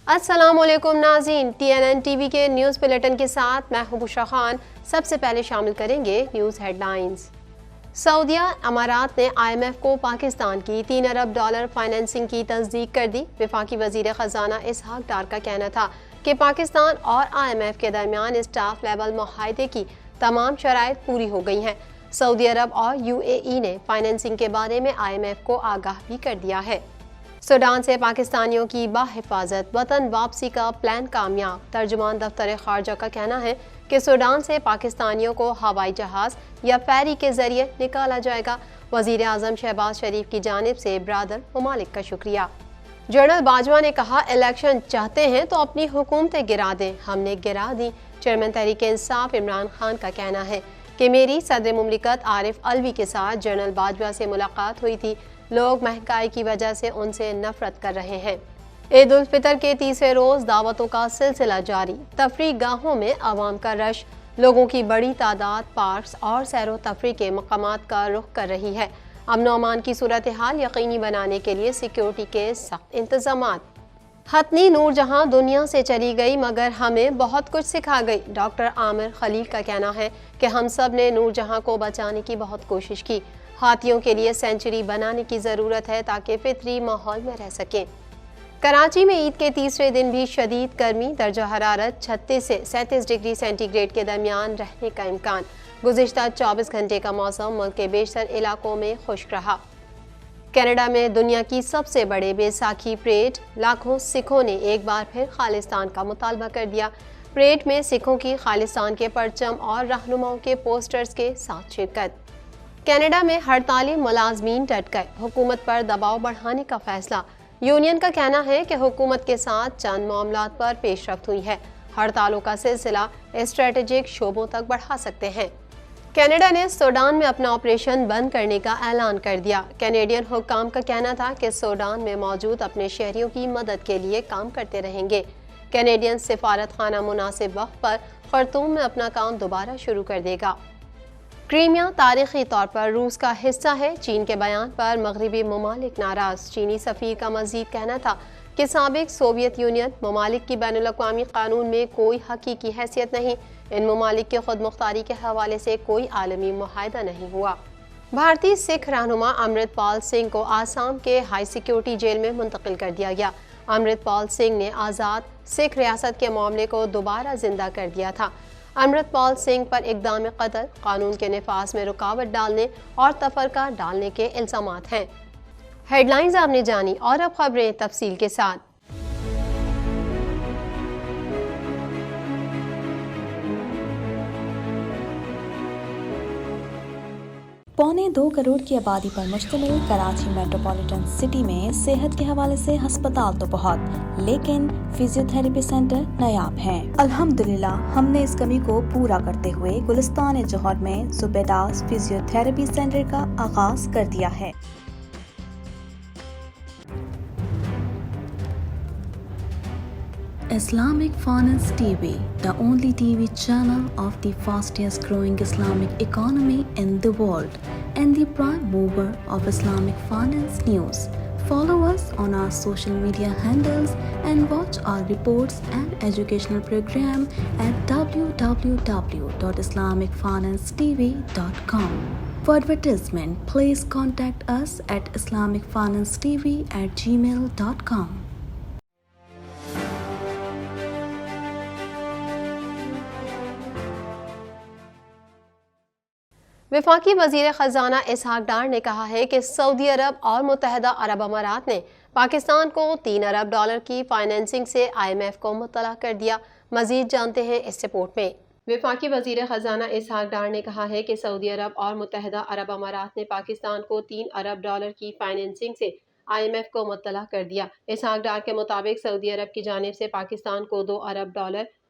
السلام علیکم ناظرین، TNN ٹی وی کے نیوز بلیٹن کے ساتھ میں ہوں بشرا خان۔ سب سے پہلے شامل کریں گے نیوز ہیڈ لائنز۔ سعودیہ امارات نے IMF کو پاکستان کی $3 ارب فائنینسنگ کی تصدیق کر دی۔ وفاقی وزیر خزانہ اسحاق ڈار کا کہنا تھا کہ پاکستان اور IMF کے درمیان اسٹاف لیول معاہدے کی تمام شرائط پوری ہو گئی ہیں۔ سعودی عرب اور UAE نے فائنینسنگ کے بارے میں IMF کو آگاہ بھی کر دیا ہے۔ سوڈان سے پاکستانیوں کی بحفاظت وطن واپسی کا پلان کامیاب۔ ترجمان دفتر خارجہ کا کہنا ہے کہ سوڈان سے پاکستانیوں کو ہوائی جہاز یا فیری کے ذریعے نکالا جائے گا۔ وزیر اعظم شہباز شریف کی جانب سے برادر ممالک کا شکریہ۔ جنرل باجوہ نے کہا، الیکشن چاہتے ہیں تو اپنی حکومتیں گرا دیں، ہم نے گرا دی۔ چیئرمین تحریک انصاف عمران خان کا کہنا ہے کہ میری صدر مملکت عارف علوی کے ساتھ جنرل باجوہ سے ملاقات ہوئی تھی، لوگ مہنگائی کی وجہ سے ان سے نفرت کر رہے ہیں۔ عید الفطر کے تیسرے روز دعوتوں کا سلسلہ جاری۔ تفریح گاہوں میں عوام کا رش، لوگوں کی بڑی تعداد پارکس اور سیر و تفریح کے مقامات کا رخ کر رہی ہے۔ امن و امان کی صورتحال یقینی بنانے کے لیے سیکیورٹی کے سخت انتظامات۔ حتنی نور جہاں دنیا سے چلی گئی مگر ہمیں بہت کچھ سکھا گئی۔ ڈاکٹر عامر خلیل کا کہنا ہے کہ ہم سب نے نور جہاں کو بچانے کی بہت کوشش کی۔ ہاتھیوں کے لیے سینچری بنانے کی ضرورت ہے تاکہ فطری ماحول میں رہ سکیں۔ کراچی میں عید کے تیسرے دن بھی شدید گرمی، درجہ حرارت 36 سے 37 ڈگری سینٹی گریڈ کے درمیان رہنے کا امکان۔ گزشتہ 24 گھنٹے کا موسم ملک کے بیشتر علاقوں میں خشک رہا۔ کینیڈا میں دنیا کی سب سے بڑے بیساکھی پریڈ، لاکھوں سکھوں نے ایک بار پھر خالصتان کا مطالبہ کر دیا۔ پریڈ میں سکھوں کی خالصتان کے پرچم اور رہنماؤں کے پوسٹرز کے ساتھ شرکت۔ کینیڈا میں ہڑتالی ملازمین ڈٹ گئے، حکومت پر دباؤ بڑھانے کا فیصلہ۔ یونین کا کہنا ہے کہ حکومت کے ساتھ چند معاملات پر پیش رفت ہوئی ہے، ہڑتالوں کا سلسلہ اسٹریٹجک شعبوں تک بڑھا سکتے ہیں۔ کینیڈا نے سوڈان میں اپنا آپریشن بند کرنے کا اعلان کر دیا۔ کینیڈین حکام کا کہنا تھا کہ سوڈان میں موجود اپنے شہریوں کی مدد کے لیے کام کرتے رہیں گے۔ کینیڈین سفارت خانہ مناسب وقت پر خرطوم میں اپنا کام دوبارہ شروع کر دے گا۔ کرائمیا تاریخی طور پر روس کا حصہ ہے، چین کے بیان پر مغربی ممالک ناراض۔ چینی سفیر کا مزید کہنا تھا کہ سابق سوویت یونین ممالک کی بین الاقوامی قانون میں کوئی حقیقی حیثیت نہیں، ان ممالک کی خود مختاری کے حوالے سے کوئی عالمی معاہدہ نہیں ہوا۔ بھارتی سکھ رہنما امرت پال سنگھ کو آسام کے ہائی سیکیورٹی جیل میں منتقل کر دیا گیا۔ امرت پال سنگھ نے آزاد سکھ ریاست کے معاملے کو دوبارہ زندہ کر دیا تھا۔ امرت پال سنگھ پر اقدام قتل، قانون کے نفاذ میں رکاوٹ ڈالنے اور تفرقہ ڈالنے کے الزامات ہیں۔ ہیڈ لائنز آپ نے جانی اور اب خبریں تفصیل کے ساتھ۔ 1.25 کروڑ کی آبادی پر مشتمل کراچی میٹروپولیٹن سٹی میں صحت کے حوالے سے ہسپتال تو بہت، لیکن فزیو تھراپی سینٹر نایاب ہیں۔ الحمدللہ ہم نے اس کمی کو پورا کرتے ہوئے گلستان جوہر میں زبیداس فزیو تھراپی سینٹر کا آغاز کر دیا ہے۔ Islamic Finance TV, the only TV channel of the fastest growing Islamic economy in the world and the prime mover of Islamic finance news. Follow us on our social media handles and watch our reports and educational program at www.islamicfinancetv.com. For advertisement, please contact us at islamicfinancetv@gmail.com. وفاقی وزیر خزانہ اسحاق ڈار نے کہا ہے کہ سعودی عرب اور متحدہ عرب امارات نے پاکستان کو $3 ارب کی فائنینسنگ سے IMF کو مطلع کر دیا۔ مزید جانتے ہیں اس رپورٹ میں۔ وفاقی وزیر خزانہ اسحاق ڈار نے کہا ہے کہ سعودی عرب اور متحدہ عرب امارات نے پاکستان کو $3 ارب کی فائنینسنگ سے IMF کو مطلع کر دیا۔ اسحاق ڈار کے مطابق سعودی عرب کی جانب سے پاکستان کو $2 ارب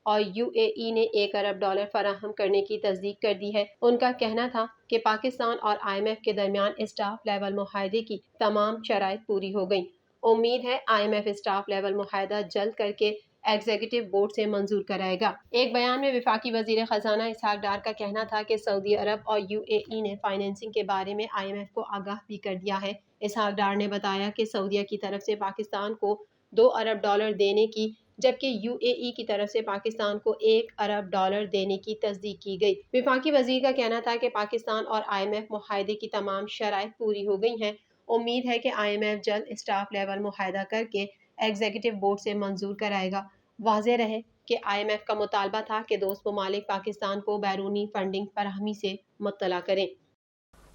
اور UAE نے $1 ارب فراہم کرنے کی تصدیق کر دی ہے۔ ان کا کہنا تھا کہ پاکستان اور IMF کے درمیان اسٹاف لیول معاہدے کی تمام شرائط پوری ہو گئیں۔ امید ہے IMF اسٹاف لیول معاہدہ جلد کر کے ایگزیکٹو بورڈ سے منظور کرائے گا۔ ایک بیان میں وفاقی وزیر خزانہ اسحاق ڈار کا کہنا تھا کہ سعودی عرب اور UAE نے فائنینسنگ کے بارے میں IMF کو آگاہ بھی کر دیا ہے۔ اسحاق ڈار نے بتایا کہ سعودیہ کی طرف سے پاکستان کو $2 ارب دینے کی جبکہ UAE کی طرف سے پاکستان کو $1 ارب دینے کی تصدیق کی گئی۔ وفاقی وزیر کا کہنا تھا کہ پاکستان اور IMF معاہدے کی تمام شرائط پوری ہو گئی ہیں۔ امید ہے کہ IMF جلد اسٹاف لیول معاہدہ کر کے ایگزیکٹو بورڈ سے منظور کرائے گا۔ واضح رہے کہ IMF کا مطالبہ تھا کہ دوست ممالک پاکستان کو بیرونی فنڈنگ فراہمی سے مطلع کریں۔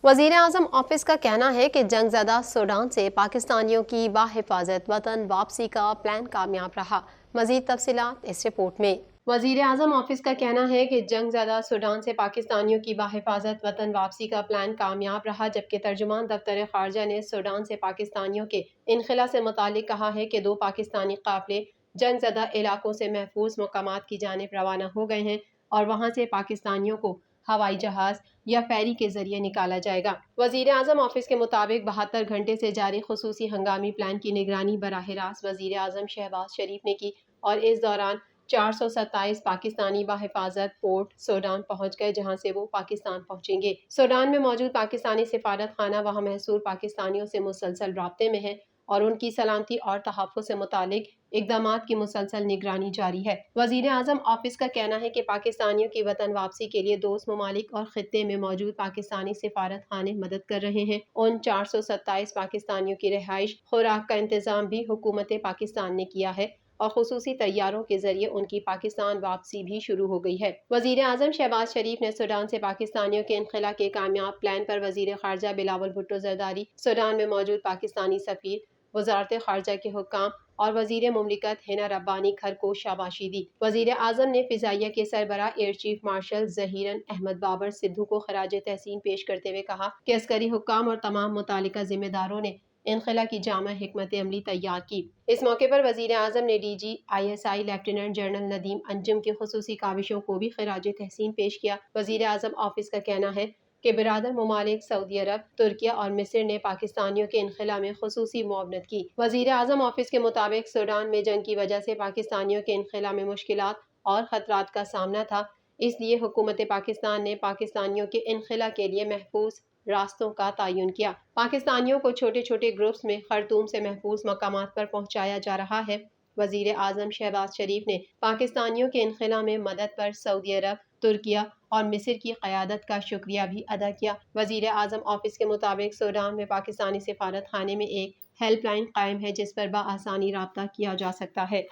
وزیر اعظم آفس کا کہنا ہے کہ جنگ زدہ سوڈان سے پاکستانیوں کی بحفاظت وطن واپسی کا پلان کامیاب رہا۔ مزید تفصیلات اس رپورٹ میں۔ وزیر اعظم آفس کا کہنا ہے کہ جنگ زدہ سوڈان سے پاکستانیوں کی بحفاظت وطن واپسی کا پلان کامیاب رہا، جبکہ ترجمان دفتر خارجہ نے سوڈان سے پاکستانیوں کے انخلا سے متعلق کہا ہے کہ 2 پاکستانی قافلے جنگ زدہ علاقوں سے محفوظ مقامات کی جانب روانہ ہو گئے ہیں اور وہاں سے پاکستانیوں کو ہوائی جہاز یا فیری کے ذریعے نکالا جائے گا۔ وزیر اعظم آفس کے مطابق 72 گھنٹے سے جاری خصوصی ہنگامی پلان کی نگرانی براہ راست وزیر اعظم شہباز شریف نے کی اور اس دوران 427 پاکستانی بحفاظت پورٹ سوڈان پہنچ گئے، جہاں سے وہ پاکستان پہنچیں گے۔ سوڈان میں موجود پاکستانی سفارت خانہ وہاں محصور پاکستانیوں سے مسلسل رابطے میں ہے اور ان کی سلامتی اور تحفظ سے متعلق اقدامات کی مسلسل نگرانی جاری ہے۔ وزیر اعظم آفس کا کہنا ہے کہ پاکستانیوں کی وطن واپسی کے لیے دوست ممالک اور خطے میں موجود پاکستانی سفارت خانے مدد کر رہے ہیں۔ ان 427 پاکستانیوں کی رہائش، خوراک کا انتظام بھی حکومت پاکستان نے کیا ہے اور خصوصی طیاروں کے ذریعے ان کی پاکستان واپسی بھی شروع ہو گئی ہے۔ وزیر اعظم شہباز شریف نے سوڈان سے پاکستانیوں کے انخلا کے کامیاب پلان پر وزیر خارجہ بلاول بھٹو زرداری، سوڈان میں موجود پاکستانی سفیر، وزارت خارجہ کے حکام اور وزیر مملکت ہنا ربانی کھر کو شاباشی دی۔ وزیر اعظم نے فضائیہ کے سربراہ air chief marshal Zaheer Ahmed Babar Sidhu کو خراج تحسین پیش کرتے ہوئے کہا کہ عسکری حکام اور تمام متعلقہ ذمہ داروں نے انخلا کی جامع حکمت عملی تیار کی۔ اس موقع پر وزیر اعظم نے DG ISI lieutenant general Nadeem Anjum کی خصوصی کاوشوں کو بھی خراج تحسین پیش کیا۔ وزیر اعظم آفس کا کہنا ہے کہ برادر ممالک سعودی عرب، ترکیہ اور مصر نے پاکستانیوں کے انخلا میں خصوصی معاونت کی۔ وزیر اعظم آفس کے مطابق سوڈان میں جنگ کی وجہ سے پاکستانیوں کے انخلا میں مشکلات اور خطرات کا سامنا تھا، اس لیے حکومت پاکستان نے پاکستانیوں کے انخلا کے لیے محفوظ راستوں کا تعین کیا۔ پاکستانیوں کو چھوٹے چھوٹے گروپس میں خرطوم سے محفوظ مقامات پر پہنچایا جا رہا ہے۔ وزیر اعظم شہباز شریف نے پاکستانیوں کے انخلا میں مدد پر سعودی عرب، ترکیہ اور مصر کی قیادت کا شکریہ بھی ادا کیا۔ وزیر اعظم آفس کے مطابق سوڈان میں پاکستانی سفارت خانے میں ایک ہیلپ لائن قائم ہے جس پر بآسانی رابطہ کیا جا سکتا ہے۔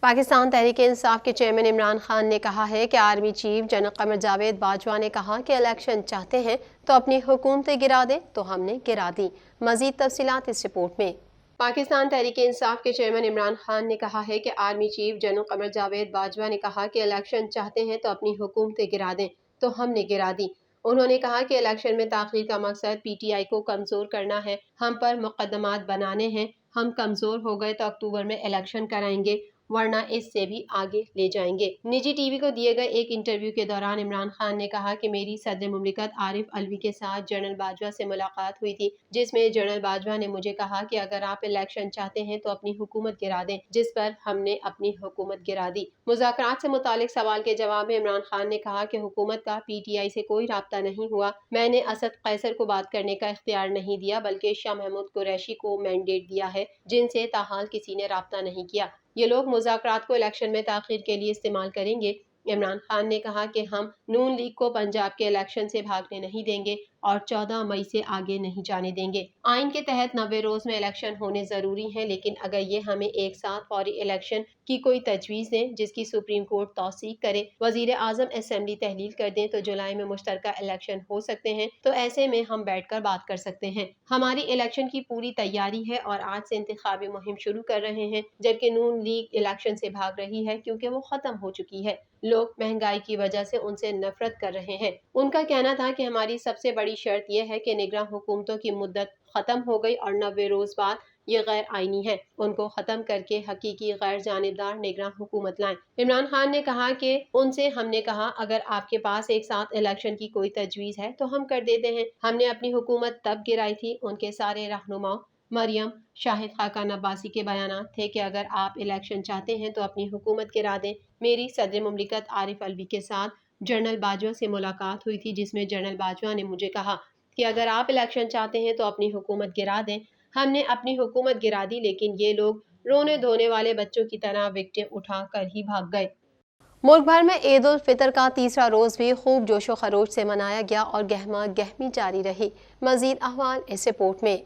پاکستان تحریک انصاف کے چیئرمین عمران خان نے کہا ہے کہ army chief general Qamar Javed Bajwa نے کہا کہ الیکشن چاہتے ہیں تو اپنی حکومتیں گرا دیں، تو ہم نے گرا دی۔ مزید تفصیلات اس رپورٹ میں۔ پاکستان تحریک انصاف کے چیئرمین عمران خان نے کہا ہے کہ army chief general Qamar Javed Bajwa نے کہا کہ الیکشن چاہتے ہیں تو اپنی حکومتیں گرا دیں، تو ہم نے گرا دی۔ انہوں نے کہا کہ الیکشن میں تاخیر کا مقصد PTI کو کمزور کرنا ہے، ہم پر مقدمات بنانے ہیں، ہم کمزور ہو گئے تو اکتوبر میں الیکشن کرائیں گے، ورنہ اس سے بھی آگے لے جائیں گے۔ نجی ٹی وی کو دیے گئے ایک انٹرویو کے دوران عمران خان نے کہا کہ میری صدر مملکت عارف الوی کے ساتھ جنرل باجوہ سے ملاقات ہوئی تھی، جس میں جنرل باجوہ نے مجھے کہا کہ اگر آپ الیکشن چاہتے ہیں تو اپنی حکومت گرا دیں، جس پر ہم نے اپنی حکومت گرا دی۔ مذاکرات سے متعلق سوال کے جواب میں عمران خان نے کہا کہ حکومت کا PTI سے کوئی رابطہ نہیں ہوا، میں نے اسد قیصر کو بات کرنے کا اختیار نہیں دیا بلکہ شاہ محمود قریشی کو مینڈیٹ دیا ہے، جن سے تاحال کسی نے رابطہ نہیں کیا۔ یہ لوگ مذاکرات کو الیکشن میں تاخیر کے لیے استعمال کریں گے۔ عمران خان نے کہا کہ ہم نون لیگ کو پنجاب کے الیکشن سے بھاگنے نہیں دیں گے اور 14 مئی سے آگے نہیں جانے دیں گے۔ آئین کے تحت 90 روز میں الیکشن ہونے ضروری ہیں، لیکن اگر یہ ہمیں ایک ساتھ فوری الیکشن کی کوئی تجویز دیں جس کی سپریم کورٹ توثیق کرے، وزیر اعظم اسمبلی تحلیل کر دیں تو جولائی میں مشترکہ الیکشن ہو سکتے ہیں، تو ایسے میں ہم بیٹھ کر بات کر سکتے ہیں۔ ہماری الیکشن کی پوری تیاری ہے اور آج سے انتخابی مہم شروع کر رہے ہیں، جبکہ نون لیگ الیکشن سے بھاگ رہی ہے کیونکہ وہ ختم ہو چکی ہے۔ لوگ مہنگائی کی وجہ سے ان سے نفرت کر رہے ہیں۔ ان کا کہنا تھا کہ ہماری سب سے بڑی شرط یہ ہے کہ نگراں حکومتوں کی مدت ختم ہو گئی اور 90 روز بعد یہ غیر آئینی ہے، ان کو ختم کر کے حقیقی غیر جانبدار نگراں حکومت لائیں۔ عمران خان نے کہا کہ ان سے ہم نے کہا اگر آپ کے پاس ایک ساتھ الیکشن کی کوئی تجویز ہے تو ہم کر دیتے ہیں۔ ہم نے اپنی حکومت تب گرائی تھی، ان کے سارے رہنماؤں مریم، شاہد خاقان عباسی کے بیانات تھے کہ اگر آپ الیکشن چاہتے ہیں تو اپنی حکومت گرا دیں۔ میری صدر مملکت عارف الوی کے ساتھ جنرل باجوہ سے ملاقات ہوئی تھی، جس میں جنرل باجوہ نے مجھے کہا کہ اگر آپ الیکشن چاہتے ہیں تو اپنی حکومت گرا دیں۔ ہم نے اپنی حکومت گرا دی، لیکن یہ لوگ رونے دھونے والے بچوں کی طرح وکٹیں اٹھا کر ہی بھاگ گئے۔ ملک بھر میں عید الفطر کا تیسرا روز بھی خوب جوش و خروش سے منایا گیا اور گہما گہمی جاری رہی۔ مزید احوال اس رپورٹ میں۔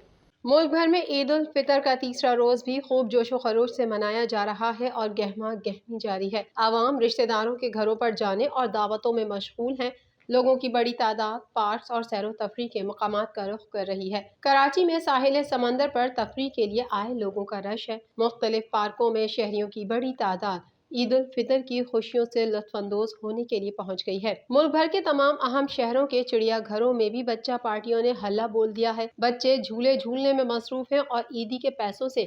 ملک بھر میں عید الفطر کا تیسرا روز بھی خوب جوش و خروش سے منایا جا رہا ہے اور گہما گہمی جاری ہے۔ عوام رشتہ داروں کے گھروں پر جانے اور دعوتوں میں مشغول ہیں۔ لوگوں کی بڑی تعداد پارکس اور سیر و تفریح کے مقامات کا رخ کر رہی ہے۔ کراچی میں ساحل سمندر پر تفریح کے لیے آئے لوگوں کا رش ہے۔ مختلف پارکوں میں شہریوں کی بڑی تعداد عید الفطر کی خوشیوں سے لطف اندوز ہونے کے لیے پہنچ گئی ہے۔ ملک بھر کے تمام اہم شہروں کے چڑیا گھروں میں بھی بچہ پارٹیوں نے ہلہ بول دیا ہے۔ بچے جھولے جھولنے میں مصروف ہیں اور عیدی کے پیسوں سے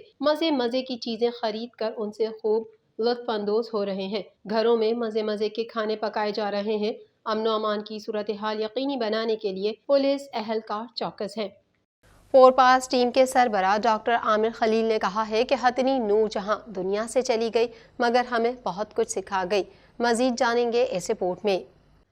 مزے کی چیزیں خرید کر ان سے خوب لطف اندوز ہو رہے ہیں۔ گھروں میں مزے کے کھانے پکائے جا رہے ہیں۔ امن و امان کی صورتحال یقینی بنانے کے لیے پولیس اہلکار چوکس ہیں۔ فور پاس ٹیم کے سربراہ ڈاکٹر عامر خلیل نے کہا ہے کہ حتنی نور جہاں دنیا سے چلی گئی مگر ہمیں بہت کچھ سکھا گئی۔ مزید جانیں گے اس رپورٹ میں۔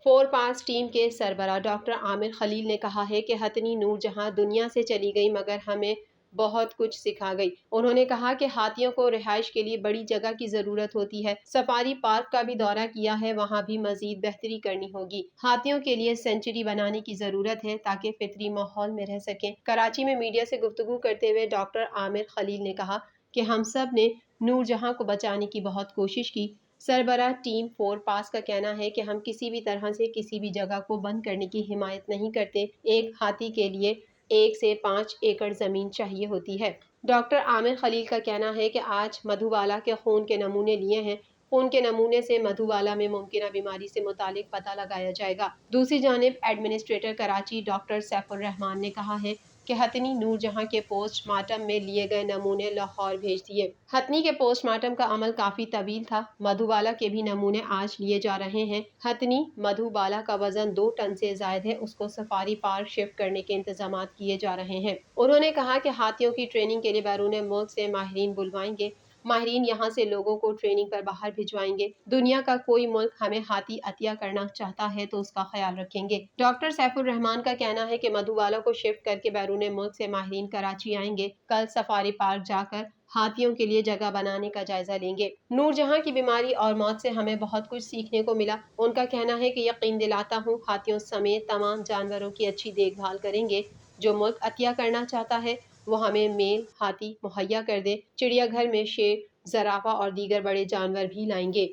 فور پاس ٹیم کے سربراہ ڈاکٹر عامر خلیل نے کہا ہے کہ حتنی نور جہاں دنیا سے چلی گئی مگر ہمیں بہت کچھ سکھا گئی۔ انہوں نے کہا کہ ہاتھیوں کو رہائش کے لیے بڑی جگہ کی ضرورت ہوتی ہے۔ سفاری پارک کا بھی دورہ کیا ہے، وہاں بھی مزید بہتری کرنی ہوگی۔ ہاتھیوں کے لیے سینچری بنانے کی ضرورت ہے تاکہ فطری ماحول میں رہ سکیں۔ کراچی میں میڈیا سے گفتگو کرتے ہوئے ڈاکٹر عامر خلیل نے کہا کہ ہم سب نے نور جہاں کو بچانے کی بہت کوشش کی۔ سربراہ ٹیم فور پاس کا کہنا ہے کہ ہم کسی بھی طرح سے کسی بھی جگہ کو بند کرنے کی حمایت نہیں کرتے۔ ایک ہاتھی کے لیے 1 سے 5 ایکڑ زمین چاہیے ہوتی ہے۔ ڈاکٹر عامر خلیل کا کہنا ہے کہ آج مدھوبالا کے خون کے نمونے لیے ہیں۔ خون کے نمونے سے مدھوبالا میں ممکنہ بیماری سے متعلق پتہ لگایا جائے گا۔ دوسری جانب ایڈمنسٹریٹر کراچی ڈاکٹر سیف الرحمان نے کہا ہے کہ حتنی نور جہاں کے پوسٹ مارٹم میں لیے گئے نمونے لاہور بھیج دیے۔ حتنی کے پوسٹ مارٹم کا عمل کافی طویل تھا۔ مدھوبالا کے بھی نمونے آج لیے جا رہے ہیں۔ حتنی مدھوبالا کا وزن 2 ٹن سے زائد ہے، اس کو سفاری پارک شفٹ کرنے کے انتظامات کیے جا رہے ہیں۔ انہوں نے کہا کہ ہاتھیوں کی ٹریننگ کے لیے بیرون ملک سے ماہرین بلوائیں گے۔ ماہرین یہاں سے لوگوں کو ٹریننگ پر باہر بھجوائیں گے۔ دنیا کا کوئی ملک ہمیں ہاتھی عطیہ کرنا چاہتا ہے تو اس کا خیال رکھیں گے۔ ڈاکٹر سیف الرحمان کا کہنا ہے کہ مدھوبالا کو شفٹ کر کے بیرون ملک سے ماہرین کراچی آئیں گے۔ کل سفاری پارک جا کر ہاتھیوں کے لیے جگہ بنانے کا جائزہ لیں گے۔ نور جہاں کی بیماری اور موت سے ہمیں بہت کچھ سیکھنے کو ملا۔ ان کا کہنا ہے کہ یقین دلاتا ہوں ہاتھیوں سمیت تمام جانوروں کی اچھی دیکھ بھال کریں گے۔ جو ملک عطیہ کرنا چاہتا ہے وہ ہمیں میل ہاتھی مہیا کر دے۔ چڑیا گھر میں شیر، زرافہ اور دیگر بڑے جانور بھی لائیں گے۔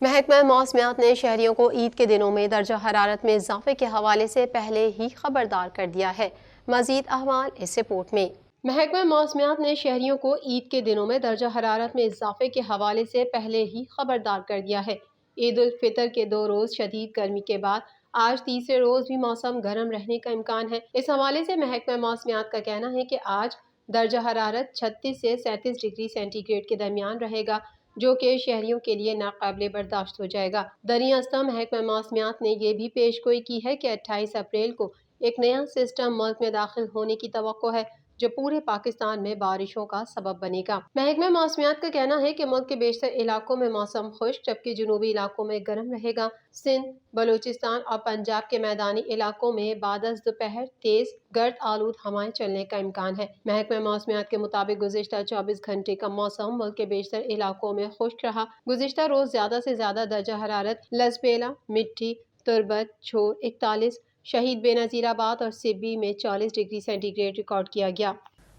محکمہ موسمیات نے شہریوں کو عید کے دنوں میں درجہ حرارت میں اضافے کے حوالے سے پہلے ہی خبردار کر دیا ہے۔ مزید احوال اس رپورٹ میں۔ محکمہ موسمیات نے شہریوں کو عید کے دنوں میں درجہ حرارت میں اضافے کے حوالے سے پہلے ہی خبردار کر دیا ہے۔ عید الفطر کے 2 روز شدید گرمی کے بعد آج تیسرے روز بھی موسم گرم رہنے کا امکان ہے۔ اس حوالے سے محکمہ موسمیات کا کہنا ہے کہ آج درجہ حرارت 36 سے 37 ڈگری سینٹی گریڈ کے درمیان رہے گا، جو کہ شہریوں کے لیے ناقابل برداشت ہو جائے گا۔ دریں اثنا محکمہ موسمیات نے یہ بھی پیش گوئی کی ہے کہ 28 اپریل کو ایک نیا سسٹم ملک میں داخل ہونے کی توقع ہے جو پورے پاکستان میں بارشوں کا سبب بنے گا۔ محکمہ موسمیات کا کہنا ہے کہ ملک کے بیشتر علاقوں میں موسم خشک جبکہ جنوبی علاقوں میں گرم رہے گا۔ سندھ، بلوچستان اور پنجاب کے میدانی علاقوں میں بعد از دوپہر تیز گرد آلود ہوائیں چلنے کا امکان ہے۔ محکمہ موسمیات کے مطابق گزشتہ 24 گھنٹے کا موسم ملک کے بیشتر علاقوں میں خشک رہا۔ گزشتہ روز زیادہ سے زیادہ درجہ حرارت لسبیلا، مٹی، تربت، چھور 41، شہید بے نظیر آباد اور سبی میں 40 ڈگری سینٹی گریڈ ریکارڈ کیا گیا۔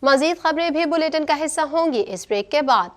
مزید خبریں بھی بلیٹن کا حصہ ہوں گی اس بریک کے بعد۔